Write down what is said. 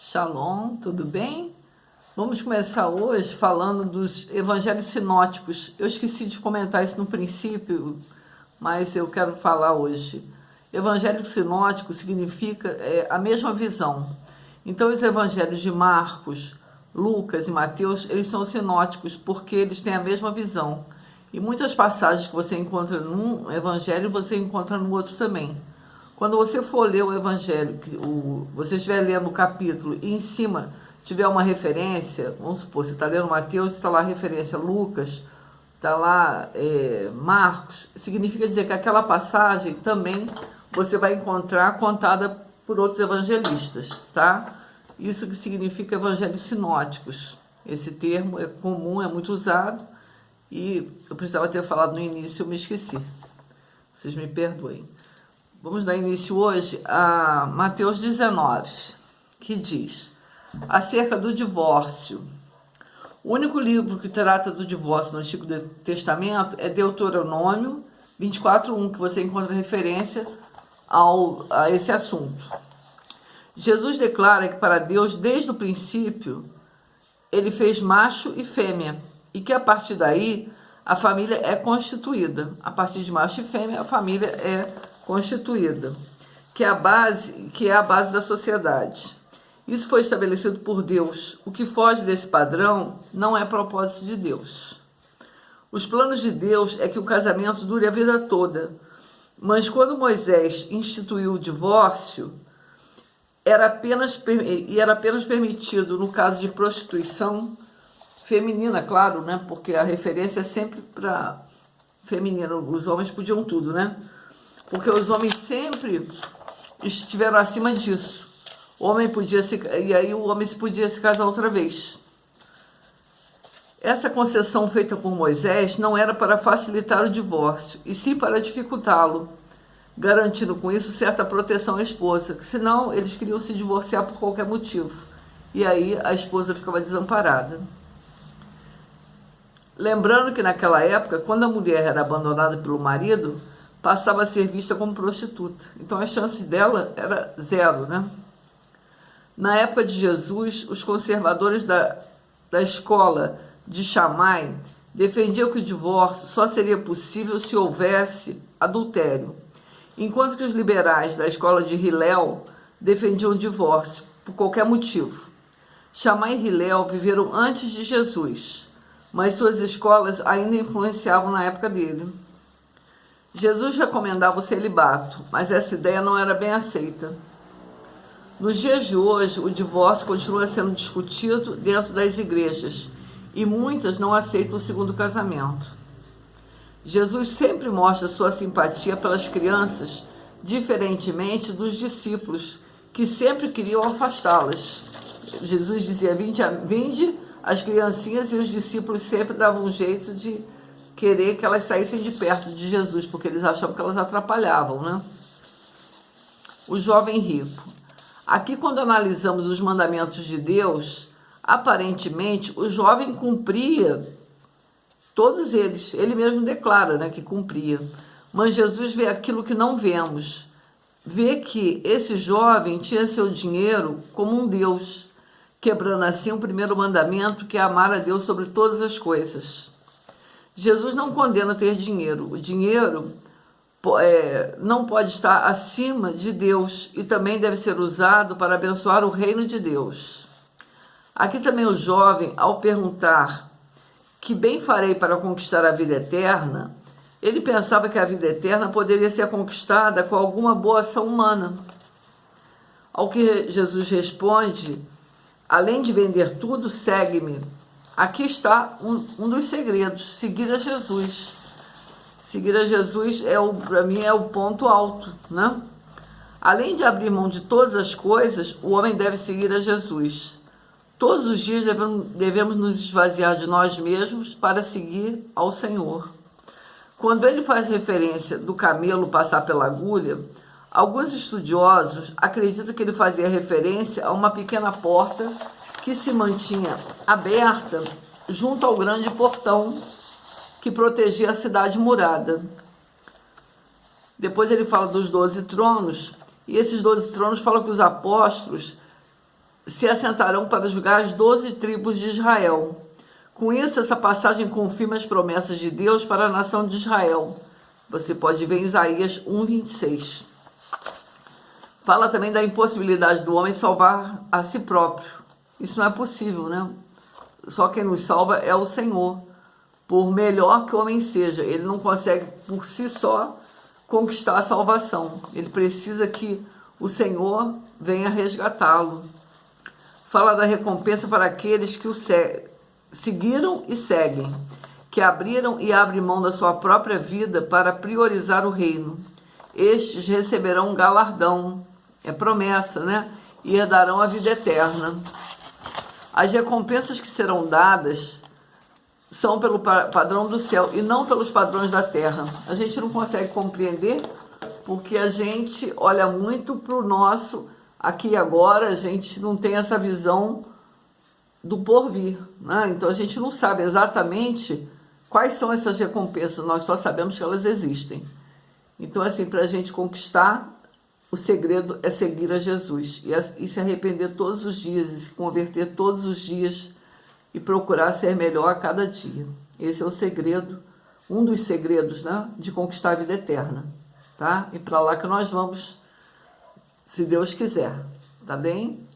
Shalom, tudo bem? Vamos começar hoje falando dos evangelhos sinóticos. Eu esqueci de comentar isso no princípio, mas eu quero falar hoje. Evangelho sinótico significa a mesma visão. Então, os evangelhos de Marcos, Lucas e Mateus, eles são sinóticos porque eles têm a mesma visão. E muitas passagens que você encontra num evangelho, você encontra no outro também. Quando você for ler o evangelho, você estiver lendo o capítulo e em cima tiver uma referência, vamos supor, você está lendo Mateus, está lá a referência Lucas, está lá Marcos, significa dizer que aquela passagem também você vai encontrar contada por outros evangelistas, tá? Isso que significa evangelhos sinóticos. Esse termo é comum, é muito usado e eu precisava ter falado no início, eu me esqueci. Vocês me perdoem. Vamos dar início hoje a Mateus 19, que diz acerca do divórcio. O único livro que trata do divórcio no Antigo Testamento é Deuteronômio 24:1, que você encontra referência a esse assunto. Jesus declara que para Deus, desde o princípio, ele fez macho e fêmea, e que a partir daí a família é constituída. A partir de macho e fêmea, a família é constituída, que é a base da sociedade. Isso foi estabelecido por Deus. O que foge desse padrão não é propósito de Deus. Os planos de Deus é que o casamento dure a vida toda, mas quando Moisés instituiu o divórcio, era apenas permitido no caso de prostituição feminina, claro, né? Porque a referência é sempre para feminino. Os homens podiam tudo, né? Porque os homens sempre estiveram acima disso. E aí o homem podia se casar outra vez. Essa concessão feita por Moisés não era para facilitar o divórcio, e sim para dificultá-lo, garantindo com isso certa proteção à esposa, que senão eles queriam se divorciar por qualquer motivo. E aí a esposa ficava desamparada. Lembrando que naquela época, quando a mulher era abandonada pelo marido, passava a ser vista como prostituta. Então as chances dela era zero, né? Na época de Jesus, os conservadores da escola de Shammai defendiam que o divórcio só seria possível se houvesse adultério, enquanto que os liberais da escola de Hillel defendiam o divórcio por qualquer motivo. Shammai e Hillel viveram antes de Jesus, mas suas escolas ainda influenciavam na época dele. Jesus recomendava o celibato, mas essa ideia não era bem aceita. Nos dias de hoje, o divórcio continua sendo discutido dentro das igrejas e muitas não aceitam o segundo casamento. Jesus sempre mostra sua simpatia pelas crianças, diferentemente dos discípulos, que sempre queriam afastá-las. Jesus dizia, vinde as criancinhas, e os discípulos sempre davam um jeito de querer que elas saíssem de perto de Jesus, porque eles achavam que elas atrapalhavam, né? O jovem rico. Aqui, quando analisamos os mandamentos de Deus, aparentemente o jovem cumpria todos eles. Ele mesmo declara, né, que cumpria. Mas Jesus vê aquilo que não vemos. Vê que esse jovem tinha seu dinheiro como um Deus, quebrando assim o primeiro mandamento, que é amar a Deus sobre todas as coisas. Jesus não condena ter dinheiro. O dinheiro não pode estar acima de Deus e também deve ser usado para abençoar o reino de Deus. Aqui também o jovem, ao perguntar que bem farei para conquistar a vida eterna, ele pensava que a vida eterna poderia ser conquistada com alguma boa ação humana. Ao que Jesus responde, além de vender tudo, segue-me. Aqui está um dos segredos, seguir a Jesus. Seguir a Jesus, para mim, é o ponto alto, né? Além de abrir mão de todas as coisas, o homem deve seguir a Jesus. Todos os dias devemos nos esvaziar de nós mesmos para seguir ao Senhor. Quando ele faz referência do camelo passar pela agulha, alguns estudiosos acreditam que ele fazia referência a uma pequena porta que se mantinha aberta junto ao grande portão que protegia a cidade murada. Depois ele fala dos 12 tronos, e esses 12 tronos falam que os apóstolos se assentarão para julgar as 12 tribos de Israel. Com isso, essa passagem confirma as promessas de Deus para a nação de Israel. Você pode ver em Isaías 1:26. Fala também da impossibilidade do homem salvar a si próprio. Isso não é possível, né? Só quem nos salva é o Senhor. Por melhor que o homem seja, ele não consegue por si só conquistar a salvação. Ele precisa que o Senhor venha resgatá-lo. Fala da recompensa para aqueles que o seguiram e seguem, que abriram e abrem mão da sua própria vida para priorizar o reino. Estes receberão um galardão, é promessa, né? E herdarão a vida eterna. As recompensas que serão dadas são pelo padrão do céu e não pelos padrões da terra. A gente não consegue compreender porque a gente olha muito para o nosso aqui e agora, a gente não tem essa visão do porvir, né? Então a gente não sabe exatamente quais são essas recompensas, nós só sabemos que elas existem. Então, assim, para a gente conquistar, o segredo é seguir a Jesus e se arrepender todos os dias, e se converter todos os dias e procurar ser melhor a cada dia. Esse é o segredo, um dos segredos, né, de conquistar a vida eterna, tá? E para lá que nós vamos, se Deus quiser, tá bem?